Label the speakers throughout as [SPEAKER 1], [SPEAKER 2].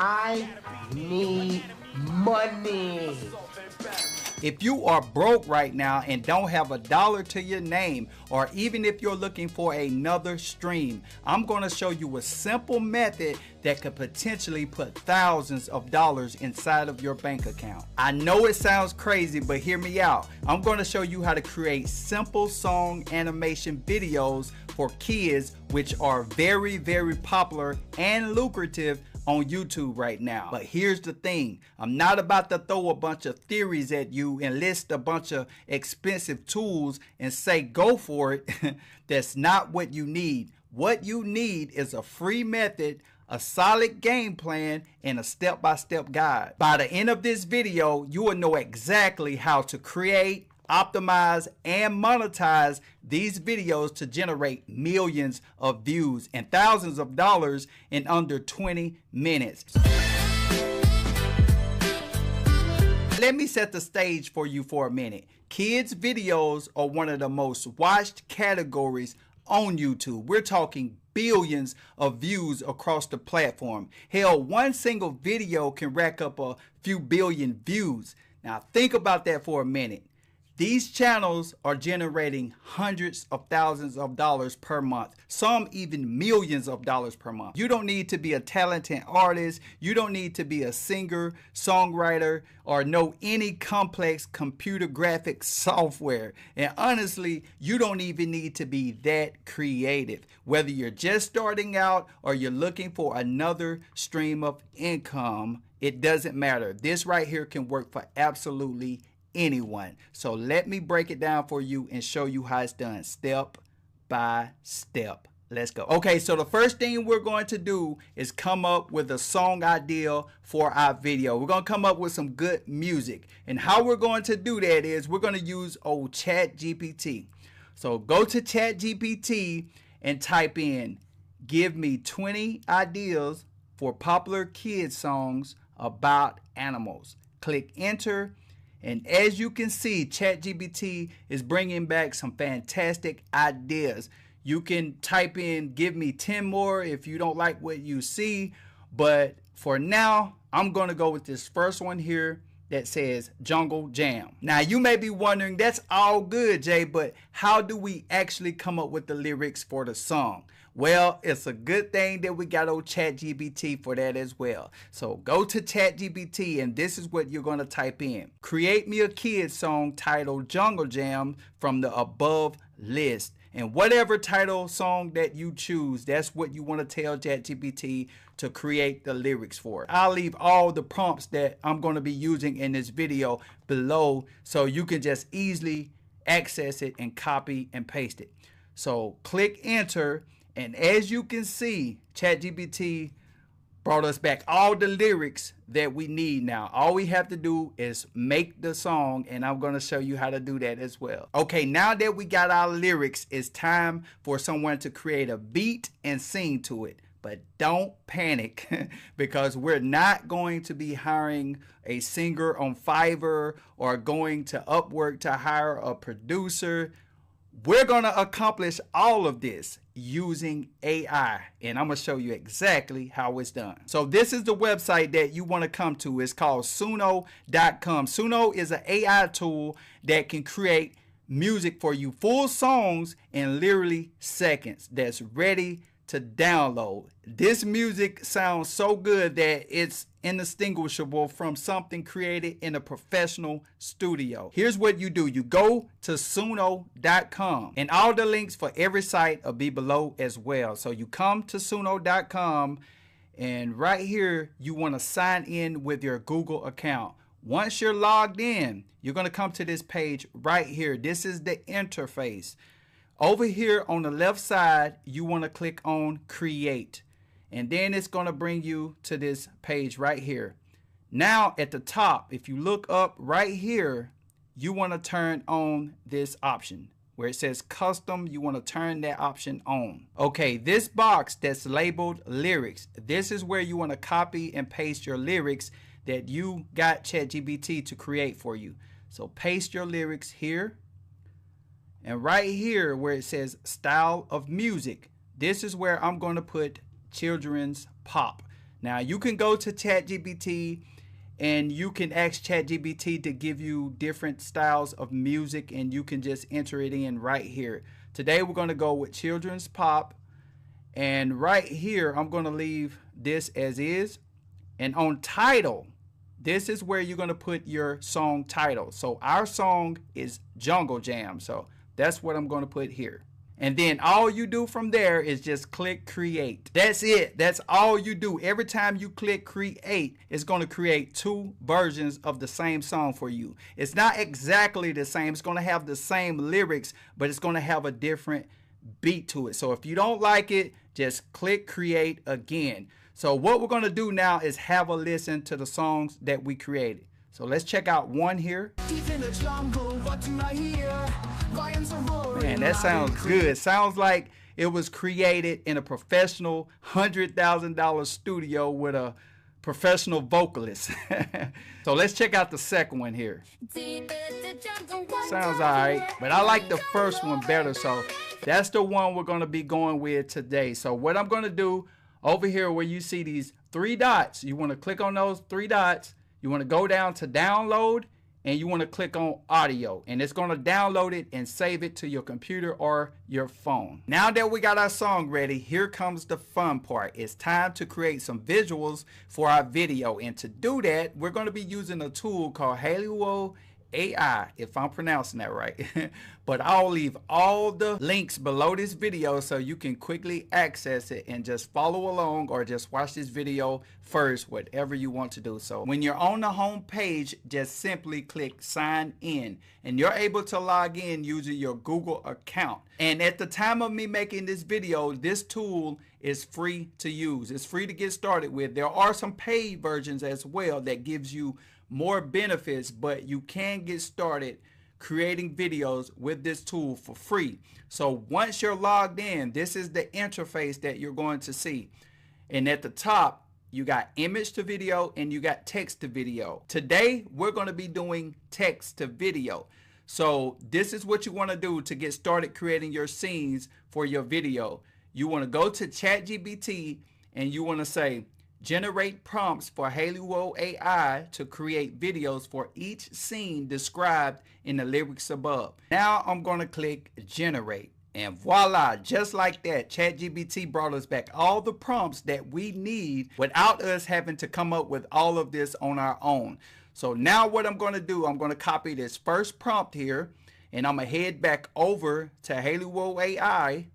[SPEAKER 1] I need money.
[SPEAKER 2] If you are broke right now and don't have $1 to your name, or even if you're looking for another stream, I'm going to show you a simple method that could potentially put thousands of dollars inside of your bank account. I know it sounds crazy, but hear me out. I'm going to show you how to create simple song animation videos for kids, which are very, very popular and lucrative on YouTube right now. But here's the thing, I'm not about to throw a bunch of theories at you and list a bunch of expensive tools and say go for it. That's not what you need. What you need is a free method, a solid game plan, and a step-by-step guide. By the end of this video, you will know exactly how to create, optimize, and monetize these videos to generate millions of views and thousands of dollars in under 20 minutes. Let me set the stage for you for a minute. Kids videos are one of the most watched categories on YouTube. We're talking billions of views across the platform. Hell, one single video can rack up a few billion views. Now think about that for a minute. These channels are generating hundreds of thousands of dollars per month, some even millions of dollars per month. You don't need to be a talented artist. You don't need to be a singer, songwriter, or know any complex computer graphics software. And honestly, you don't even need to be that creative. Whether you're just starting out or you're looking for another stream of income, it doesn't matter. This right here can work for absolutely anyone. So let me break it down for you and show you how it's done step by step. Let's go. Okay, so the first thing we're going to do is come up with a song idea for our video. We're going to come up with some good music. And how we're going to do that is we're going to use old ChatGPT. So go to ChatGPT and type in, give me 20 ideas for popular kids songs about animals. Click enter. And as you can see, ChatGPT is bringing back some fantastic ideas. You can type in, give me 10 more if you don't like what you see. But for now, I'm going to go with this first one here that says Jungle Jam. Now, you may be wondering, that's all good, Jay, but how do we actually come up with the lyrics for the song? Well, it's a good thing that we got old ChatGPT for that as well. So go to ChatGPT and this is what you're going to type in. Create me a kid song titled Jungle Jam from the above list. And whatever title song that you choose, that's what you want to tell ChatGPT to create the lyrics for. I'll leave all the prompts that I'm going to be using in this video below so you can just easily access it and copy and paste it. So click enter. And as you can see, ChatGPT brought us back all the lyrics that we need now. All we have to do is make the song, and I'm going to show you how to do that as well. Okay, now that we got our lyrics, it's time for someone to create a beat and sing to it. But don't panic because we're not going to be hiring a singer on Fiverr or going to Upwork to hire a producer. We're going to accomplish all of this using AI, and I'm going to show you exactly how it's done. So this is the website that you want to come to. It's called Suno.com. Suno is an AI tool that can create music for you, full songs in literally seconds, that's ready to download. This music sounds so good that it's indistinguishable from something created in a professional studio. Here's what you do. You go to Suno.com and all the links for every site will be below as well. So you come to Suno.com and right here you want to sign in with your Google account. Once you're logged in, you're going to come to this page right here. This is the interface. Over here on the left side, you want to click on create. And then it's going to bring you to this page right here. Now at the top, if you look up right here, you want to turn on this option where it says custom. You want to turn that option on. Okay, this box that's labeled lyrics, this is where you want to copy and paste your lyrics that you got ChatGPT to create for you. So paste your lyrics here. And right here where it says style of music, this is where I'm going to put children's pop. Now you can go to ChatGPT and you can ask ChatGPT to give you different styles of music, and you can just enter it in right here. Today we're going to go with children's pop, and right here I'm going to leave this as is. And on title, this is where you're going to put your song title. So our song is Jungle Jam, so that's what I'm going to put here. And then all you do from there is just click create. That's it. That's all you do. Every time you click create, it's going to create 2 versions of the same song for you. It's not exactly the same. It's going to have the same lyrics, but it's going to have a different beat to it. So if you don't like it, just click create again. So what we're going to do now is have a listen to the songs that we created. So let's check out one here. Man, that sounds good. Sounds like it was created in a professional $100,000 studio with a professional vocalist. So let's check out the second one here. Sounds alright, but I like the first one better, so that's the one we're going to be going with today. So what I'm going to do over here where you see these 3 dots, you want to click on those 3 dots. You want to go down to download, and you want to click on audio, and it's going to download it and save it to your computer or your phone. Now that we got our song ready, here comes the fun part. It's time to create some visuals for our video, and to do that, we're going to be using a tool called Hollywood AI, if I'm pronouncing that right. But I'll leave all the links below this video so you can quickly access it and just follow along, or just watch this video first, whatever you want to do. So when you're on the home page, just simply click sign in, and you're able to log in using your Google account. And at the time of me making this video, this tool is free to use. It's free to get started with. There are some paid versions as well that gives you more benefits, but you can get started creating videos with this tool for free. So once you're logged in, this is the interface that you're going to see. And at the top, you got image to video and you got text to video. Today, we're going to be doing text to video. So this is what you want to do to get started creating your scenes for your video. You want to go to ChatGPT and you want to say, generate prompts for Hollywood AI to create videos for each scene described in the lyrics above. Now I'm going to click generate, and voila, just like that, ChatGPT brought us back all the prompts that we need without us having to come up with all of this on our own. So now what I'm going to do, I'm going to copy this first prompt here, and I'm going to head back over to Hollywood AI,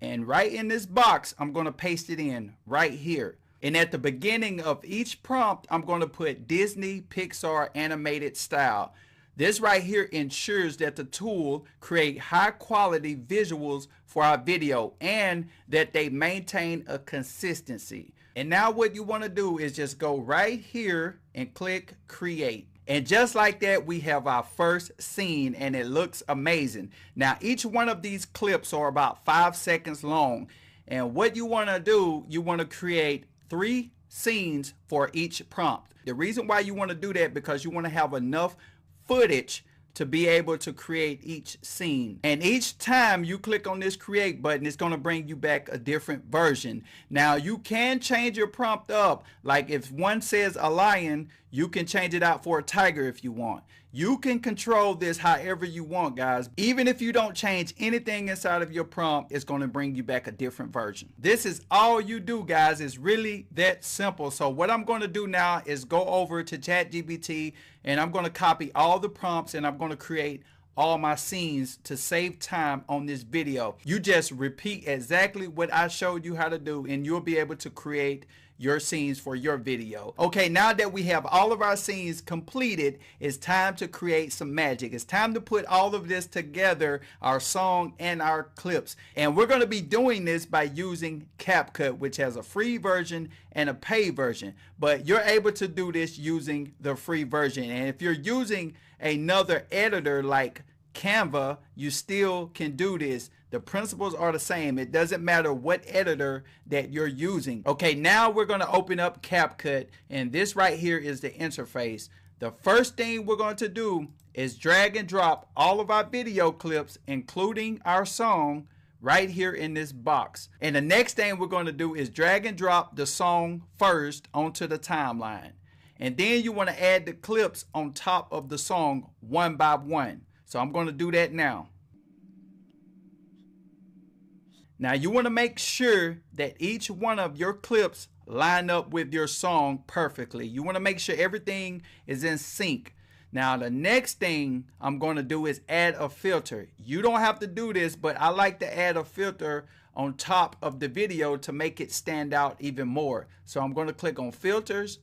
[SPEAKER 2] and right in this box, I'm going to paste it in right here. And at the beginning of each prompt, I'm going to put Disney Pixar animated style. This right here ensures that the tool create high quality visuals for our video and that they maintain a consistency. And now what you want to do is just go right here and click create. And just like that, we have our first scene, and it looks amazing. Now each one of these clips are about 5 seconds long. And what you want to do, you want to create 3 scenes for each prompt. The reason why you want to do that, because you want to have enough footage to be able to create each scene. And each time you click on this create button, it's going to bring you back a different version. Now you can change your prompt up. Like if one says a lion, you can change it out for a tiger if you want. You can control this however you want, guys. Even if you don't change anything inside of your prompt, it's going to bring you back a different version. This is all you do, guys. It's really that simple. So what I'm going to do now is go over to ChatGPT, and I'm going to copy all the prompts, and I'm going to create all my scenes to save time on this video. You just repeat exactly what I showed you how to do, and you'll be able to create your scenes for your video. Okay, now that we have all of our scenes completed, it's time to create some magic. It's time to put all of this together, our song and our clips. And we're going to be doing this by using CapCut, which has a free version and a paid version. But you're able to do this using the free version. And if you're using another editor like Canva, you still can do this. The principles are the same. It doesn't matter what editor that you're using. Okay, now we're going to open up CapCut, and this right here is the interface. The first thing we're going to do is drag and drop all of our video clips, including our song, right here in this box. And the next thing we're going to do is drag and drop the song first onto the timeline. And then you want to add the clips on top of the song one by one. So I'm going to do that now. Now you want to make sure that each one of your clips line up with your song perfectly. You want to make sure everything is in sync. Now the next thing I'm going to do is add a filter. You don't have to do this, but I like to add a filter on top of the video to make it stand out even more. So I'm going to click on filters.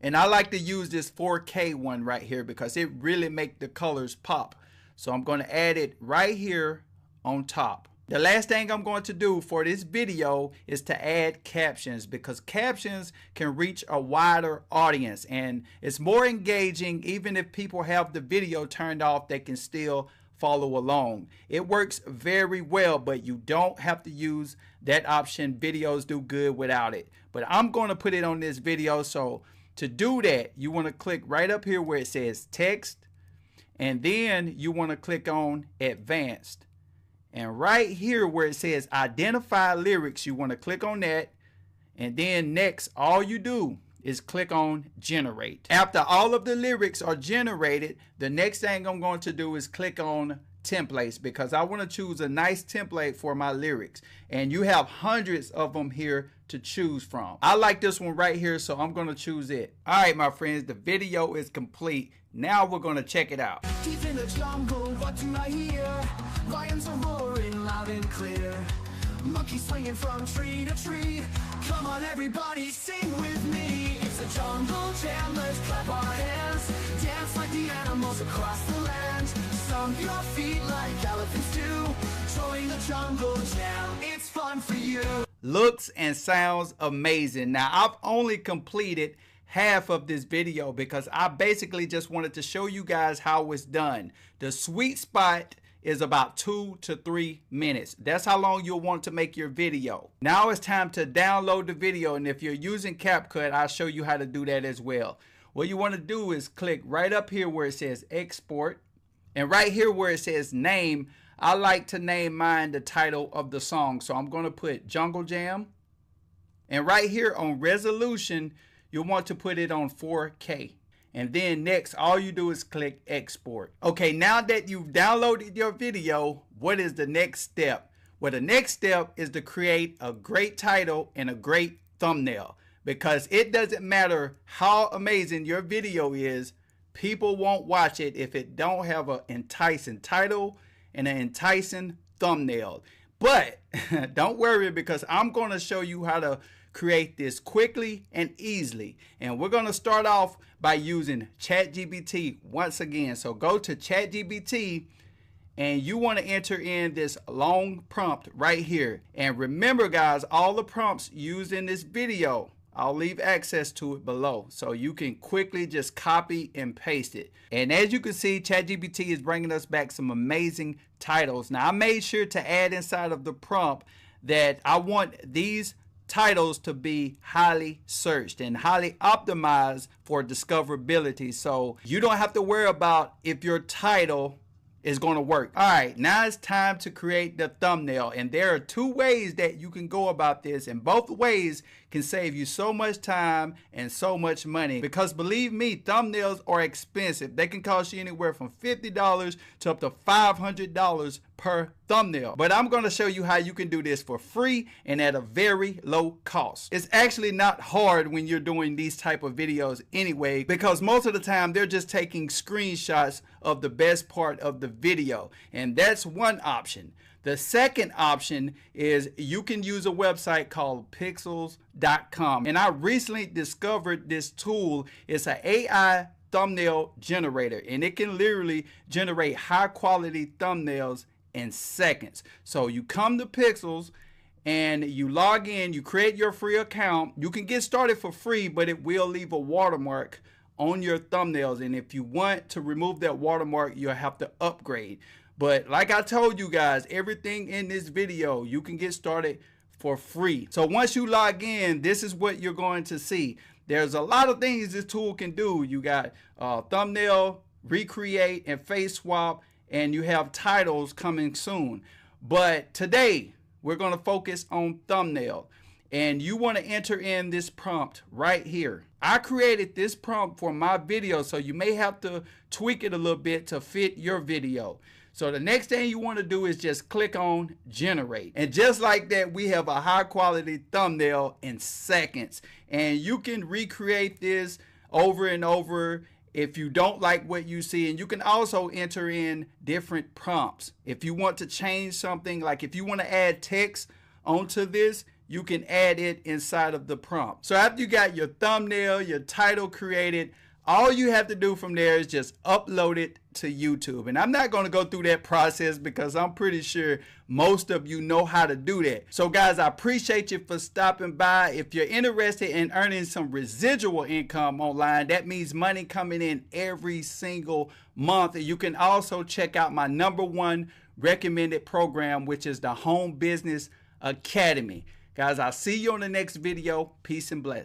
[SPEAKER 2] And I like to use this 4K one right here because it really makes the colors pop. So I'm going to add it right here on top. The last thing I'm going to do for this video is to add captions, because captions can reach a wider audience and it's more engaging. Even if people have the video turned off, they can still follow along. It works very well, but you don't have to use that option. Videos do good without it. But I'm going to put it on this video. So to do that, you want to click right up here where it says text, and then you want to click on advanced. And right here where it says identify lyrics, you want to click on that. And then next, all you do is click on generate. After all of the lyrics are generated, the next thing I'm going to do is click on templates, because I want to choose a nice template for my lyrics. And you have hundreds of them here to choose from. I like this one right here, so I'm going to choose it. All right, my friends, the video is complete. Now we're going to check it out.
[SPEAKER 3] Deep in the jungle, what do I hear? Lions are roaring loud and clear. Monkeys swinging from tree to tree. Come on everybody, sing with me. It's a jungle jam, let's clap our hands. Dance like the animals across the land. Stomp your feet like elephants do. Join the jungle jam, it's fun for you.
[SPEAKER 2] Looks and sounds amazing. Now I've only completed half of this video because I basically just wanted to show you guys how it's done. The sweet spot is about 2 to 3 minutes. That's how long you'll want to make your video. Now it's time to download the video, and if you're using CapCut, I'll show you how to do that as well. What you want to do is click right up here where it says export, and right here where it says name, I like to name mine the title of the song. So I'm going to put Jungle Jam, and right here on resolution, you'll want to put it on 4K. And then next, all you do is click export. Okay, now that you've downloaded your video, what is the next step? Well, the next step is to create a great title and a great thumbnail, because it doesn't matter how amazing your video is, people won't watch it if it don't have an enticing title and an enticing thumbnail. But don't worry, because I'm going to show you how to create this quickly and easily. And we're going to start off by using ChatGPT once again. So go to ChatGPT and you want to enter in this long prompt right here. And remember guys, all the prompts used in this video, I'll leave access to it below, so you can quickly just copy and paste it. And as you can see, ChatGPT is bringing us back some amazing titles. Now I made sure to add inside of the prompt that I want these titles to be highly searched and highly optimized for discoverability, so you don't have to worry about if your title is going to work. All right, now it's time to create the thumbnail, and there are 2 ways that you can go about this, and both ways can save you so much time and so much money, because believe me, thumbnails are expensive. They can cost you anywhere from $50 to up to $500 per thumbnail. But I'm going to show you how you can do this for free and at a very low cost. It's actually not hard when you're doing these type of videos anyway, because most of the time they're just taking screenshots of the best part of the video, and that's one option. The second option is you can use a website called pixels.com, and I recently discovered this tool. It's an AI thumbnail generator, and it can literally generate high quality thumbnails in seconds. So you come to Pixels and you log in, you create your free account. You can get started for free, but it will leave a watermark on your thumbnails, and if you want to remove that watermark, you'll have to upgrade. But like I told you guys, everything in this video, you can get started for free. So once you log in, this is what you're going to see. There's a lot of things this tool can do. You got thumbnail, recreate, and face swap, and you have titles coming soon. But today we're going to focus on thumbnail, and you want to enter in this prompt right here. I created this prompt for my video, so you may have to tweak it a little bit to fit your video. So the next thing you want to do is just click on generate. And just like that, we have a high quality thumbnail in seconds. And you can recreate this over and over if you don't like what you see. And you can also enter in different prompts. If you want to change something, like if you want to add text onto this, you can add it inside of the prompt. So after you got your thumbnail, your title created, all you have to do from there is just upload it to YouTube. And I'm not going to go through that process because I'm pretty sure most of you know how to do that. So guys, I appreciate you for stopping by. If you're interested in earning some residual income online, that means money coming in every single month. And you can also check out my #1 recommended program, which is the Home Business Academy. Guys, I'll see you on the next video. Peace and blessings.